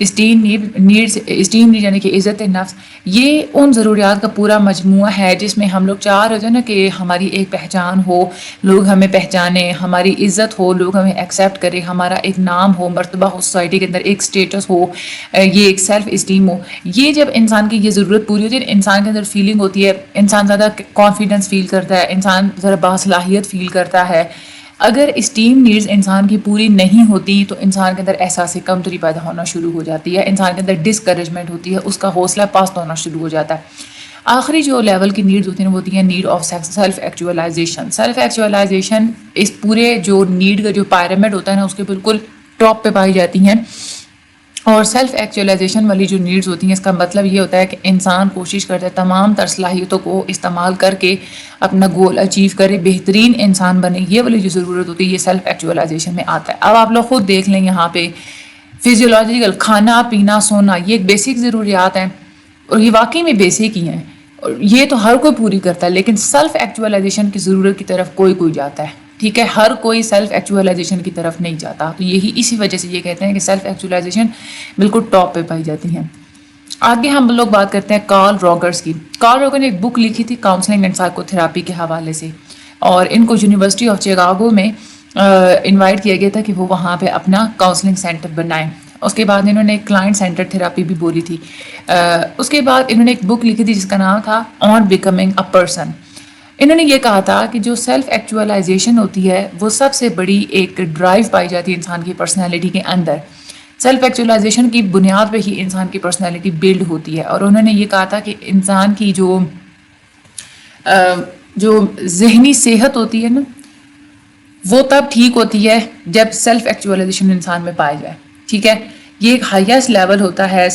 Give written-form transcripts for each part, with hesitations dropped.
Esteem need یعنی کہ عزت نفس، یہ ان ضروریات کا پورا مجموعہ ہے جس میں ہم لوگ چاہ رہے ہوتے ہیں نا کہ ہماری ایک پہچان ہو، لوگ ہمیں پہچانیں، ہماری عزت ہو، لوگ ہمیں ایکسیپٹ کریں، ہمارا ایک نام ہو، مرتبہ ہو سوسائٹی کے اندر، ایک اسٹیٹس ہو، یہ ایک سیلف اسٹیم ہو. یہ جب انسان کی یہ ضرورت پوری ہوتی ہے، انسان کے اندر فیلنگ ہوتی ہے، انسان زیادہ کانفیڈنس فیل کرتا ہے، انسان ذرا باصلاحیت فیل کرتا ہے. اگر اسٹیم نیڈز انسان کی پوری نہیں ہوتی تو انسان کے اندر احساس کمتری پیدا ہونا شروع ہو جاتی ہے، انسان کے اندر ڈسکریجمنٹ ہوتی ہے، اس کا حوصلہ پست ہونا شروع ہو جاتا ہے. آخری جو لیول کی نیڈز ہوتی ہیں وہ ہوتی ہیں need of self actualisation. Self actualisation اس پورے جو نیڈ کا جو پیرامڈ ہوتا ہے نا اس کے بالکل ٹاپ پہ پائی جاتی ہیں. اور سیلف ایکچوئلائزیشن والی جو نیڈز ہوتی ہیں اس کا مطلب یہ ہوتا ہے کہ انسان کوشش کرتا ہے تمام تر صلاحیتوں کو استعمال کر کے اپنا گول اچیو کرے، بہترین انسان بنے. یہ والی جو ضرورت ہوتی ہے یہ سیلف ایکچوئلائزیشن میں آتا ہے. اب آپ لوگ خود دیکھ لیں یہاں پہ فزیولوجیکل کھانا پینا سونا یہ ایک بیسک ضروریات ہیں اور یہ واقعی میں بیسک ہی ہیں اور یہ تو ہر کوئی پوری کرتا ہے، لیکن سیلف ایکچوئلائزیشن کی ضرورت کی طرف کوئی جاتا ہے. ٹھیک ہے، ہر کوئی سیلف ایکچوئلائزیشن کی طرف نہیں جاتا. تو یہی اسی وجہ سے یہ کہتے ہیں کہ سیلف ایکچوئلائزیشن بالکل ٹاپ پہ پائی جاتی ہیں. آگے ہم لوگ بات کرتے ہیں کارل راگرز کی. کارل راگر نے ایک بک لکھی تھی کاؤنسلنگ اینڈ سائیکو تھراپی کے حوالے سے، اور ان کو یونیورسٹی آف چکاگو میں انوائٹ کیا گیا تھا کہ وہ وہاں پہ اپنا کاؤنسلنگ سینٹر بنائیں. اس کے بعد انہوں نے ایک کلائنٹ سینٹر تھراپی بھی بولی تھی. اس کے بعد انہوں نے ایک بک لکھی تھی جس کا نام تھا آن بیکمنگ اے پرسن. انہوں نے یہ کہا تھا کہ جو سیلف ایکچوئلائزیشن ہوتی ہے وہ سب سے بڑی ایک ڈرائیو پائی جاتی ہے انسان کی پرسنالٹی کے اندر. سیلف ایکچوئلائزیشن کی بنیاد پہ ہی انسان کی پرسنالٹی بلڈ ہوتی ہے. اور انہوں نے یہ کہا تھا کہ انسان کی جو ذہنی صحت ہوتی ہے نا وہ تب ٹھیک ہوتی ہے جب سیلف ایکچوئلائزیشن انسان میں پائی جائے. ٹھیک ہے، یہ ایک ہائیسٹ لیول ہوتا ہے.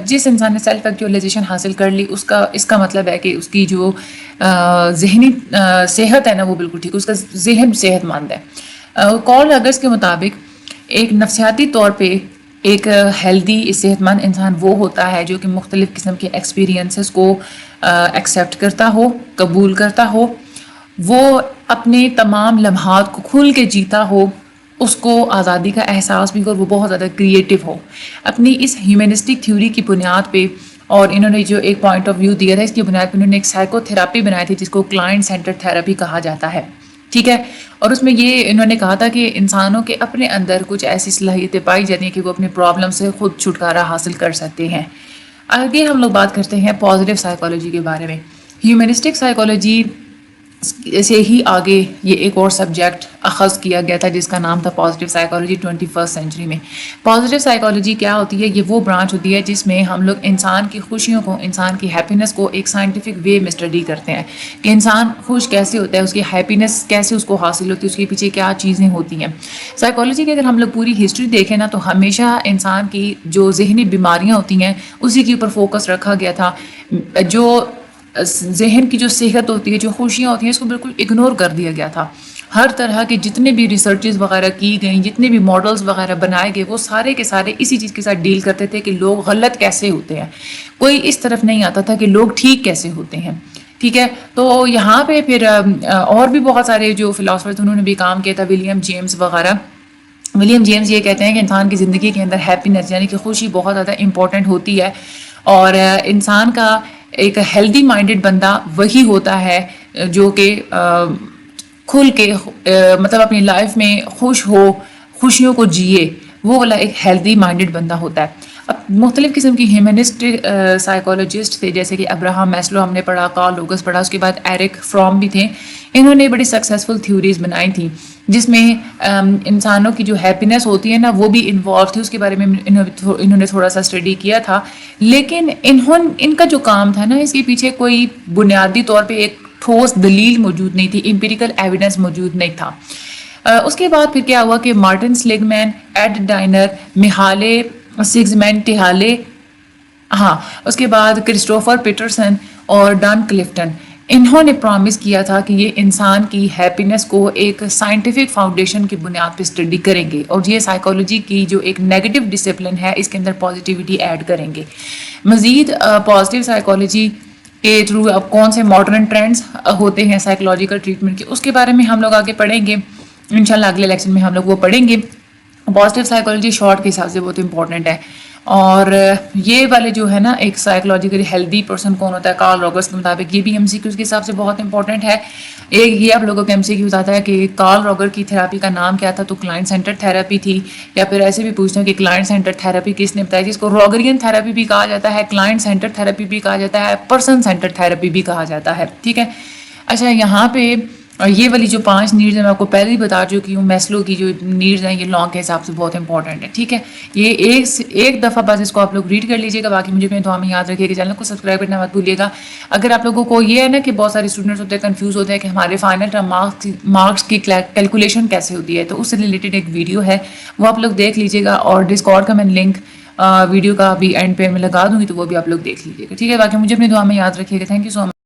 جس انسان نے سیلف ایکچوئلائزیشن حاصل کر لی اس کا مطلب ہے کہ اس کی جو ذہنی صحت ہے نا وہ بالکل ٹھیک، اس کا ذہن صحت مند ہے. کارل راگرز کے مطابق ایک نفسیاتی طور پہ ایک ہیلدی صحت مند انسان وہ ہوتا ہے جو کہ مختلف قسم کے ایکسپیرینسز کو ایکسیپٹ کرتا ہو، قبول کرتا ہو، وہ اپنے تمام لمحات کو کھل کے جیتا ہو، اس کو آزادی کا احساس بھی ہو، اور وہ بہت زیادہ کریٹو ہو. اپنی اس ہیومنسٹک تھیوری کی بنیاد پہ اور انہوں نے جو ایک پوائنٹ آف ویو دیا تھا اس کی بنیاد پہ انہوں نے ایک سائیکو تھراپی بنائی تھی جس کو کلائنٹ سینٹر تھراپی کہا جاتا ہے. ٹھیک ہے، اور اس میں یہ انہوں نے کہا تھا کہ انسانوں کے اپنے اندر کچھ ایسی صلاحیتیں پائی جاتی ہیں کہ وہ اپنے پرابلم سے خود چھٹکارا حاصل کر سکتے ہیں. آگے ہم لوگ بات کرتے ہیں پازیٹیو سائیکالوجی کے بارے میں. ہیومنسٹک سائیکالوجی سے ہی آگے یہ ایک اور سبجیکٹ اخذ کیا گیا تھا جس کا نام تھا پازیٹیو سائیکالوجی 21 سینچری میں. پازیٹیو سائیکالوجی کیا ہوتی ہے؟ یہ وہ برانچ ہوتی ہے جس میں ہم لوگ انسان کی خوشیوں کو، انسان کی ہیپینس کو ایک سائنٹیفک وے میں اسٹڈی کرتے ہیں کہ انسان خوش کیسے ہوتا ہے، اس کی ہیپینس کیسے اس کو حاصل ہوتی ہے، اس کے پیچھے کیا چیزیں ہوتی ہیں. سائیکالوجی کی اگر ہم لوگ پوری ہسٹری دیکھیں نا تو ہمیشہ انسان کی جو ذہنی بیماریاں ہوتی ہیں اسی کے اوپر فوکس رکھا گیا تھا. جو ذہن کی جو صحت ہوتی ہے، جو خوشیاں ہوتی ہیں، اس کو بالکل اگنور کر دیا گیا تھا. ہر طرح کے جتنے بھی ریسرچز وغیرہ کی گئیں، جتنے بھی ماڈلز وغیرہ بنائے گئے، وہ سارے کے سارے اسی چیز کے ساتھ ڈیل کرتے تھے کہ لوگ غلط کیسے ہوتے ہیں. کوئی اس طرف نہیں آتا تھا کہ لوگ ٹھیک کیسے ہوتے ہیں. ٹھیک ہے، تو یہاں پہ پھر اور بھی بہت سارے جو فلاسفرز انہوں نے بھی کام کیا تھا، ولیم جیمز وغیرہ. ولیم جیمز یہ کہتے ہیں کہ انسان کی زندگی کے اندر ہیپینس یعنی کہ خوشی بہت زیادہ امپورٹنٹ ہوتی ہے، اور انسان کا ایک ہیلدی مائنڈڈ بندہ وہی ہوتا ہے جو کہ کھل کے مطلب اپنی لائف میں خوش ہو، خوشیوں کو جیے، وہ والا ایک ہیلدی مائنڈڈ بندہ ہوتا ہے. اب مختلف قسم کی ہیومنسٹ سائیکالوجسٹ تھے جیسے کہ ابراہم میسلو ہم نے پڑھا، کارل راگرز پڑھا، اس کے بعد ایرک فرام بھی تھے. انہوں نے بڑی سکسیزفل تھیوریز بنائی تھیں جس میں انسانوں کی جو ہیپینس ہوتی ہے نا وہ بھی انوالو تھی. اس کے بارے میں انہوں نے تھوڑا سا اسٹڈی کیا تھا، لیکن ان کا جو کام تھا نا اس کے پیچھے کوئی بنیادی طور پہ ایک ٹھوس دلیل موجود نہیں تھی، امپیریکل ایویڈنس موجود نہیں تھا. اس کے بعد پھر کیا ہوا کہ مارٹن سلیگ مین، ایڈ ڈائنر، میہالے سیگزمنڈ ٹیہالے، اس کے بعد کرسٹوفر پیٹرسن اور ڈان کلفٹن، انہوں نے پرومس کیا تھا کہ یہ انسان کی ہیپینس کو ایک سائنٹیفک فاؤنڈیشن کی بنیاد پہ اسٹڈی کریں گے، اور یہ سائیکالوجی کی جو ایک نیگیٹو ڈسپلن ہے اس کے اندر پازیٹیوٹی ایڈ کریں گے. مزید پازیٹیو سائیکالوجی کے تھرو اب کون سے ماڈرن ٹرینڈز ہوتے ہیں سائیکولوجیکل ٹریٹمنٹ کے، اس کے بارے میں ہم لوگ آگے پڑھیں گے انشاءاللہ. اگلے لیکچر میں ہم لوگ وہ پڑھیں گے. پازیٹیو سائیکالوجی شارٹ کے حساب سے بہت امپورٹنٹ ہے. اور یہ والے جو ہے نا ایک سائیکولوجیکلی ہیلدی پرسن کون ہوتا ہے کارل راگرس کے مطابق, یہ بھی ایم سی کیوز کے حساب سے بہت امپورٹنٹ ہے. ایک یہ آپ لوگوں کو ایم سی کیوز آتا ہے کہ کارل راگر کی تھراپی کا نام کیا تھا, تو کلائنٹ سینٹر تھراپی تھی, یا پھر ایسے بھی پوچھتے ہیں کہ کلائنٹ سینٹر تھراپی کس نے بتائی, جس کو راگرین تھراپی بھی کہا جاتا ہے, کلائنٹ سینٹر تھراپی بھی کہا جاتا ہے, پرسن سینٹر تھراپی بھی کہا جاتا ہے. ٹھیک ہے. اچھا یہاں پہ یہ والی جو 5 نیڈز ہیں میں آپ کو پہلے ہی بتا چکی ہوں, میسلو کی جو نیڈز ہیں یہ لانگ کے حساب سے بہت امپورٹنٹ ہے. ٹھیک ہے. یہ ایک دفعہ بس اس کو آپ لوگ ریڈ کر لیجیے گا, باقی مجھے اپنے دعا میں یاد رکھیے گا, چینل کو سبسکرائب کرنا مت بھولیے گا. اگر آپ لوگوں کو یہ ہے نا کہ بہت سارے اسٹوڈنٹس ہوتے ہیں کنفیوز ہوتے ہیں کہ ہمارے فائنل ٹرم مارکس کی کیلکولیشن کیسے ہوتی ہے, تو اس سے ریلیٹڈ ایک ویڈیو ہے وہ آپ لوگ دیکھ لیجیے گا, اور ڈسکارڈ کا میں لنک ویڈیو کا بھی اینڈ پہ میں لگا دوں گی, تو وہ بھی آپ لوگ دیکھ لیجیے گا. ٹھیک ہے. باقی مجھے اپنی دعا میں یاد رکھیے گا. Thank you so much.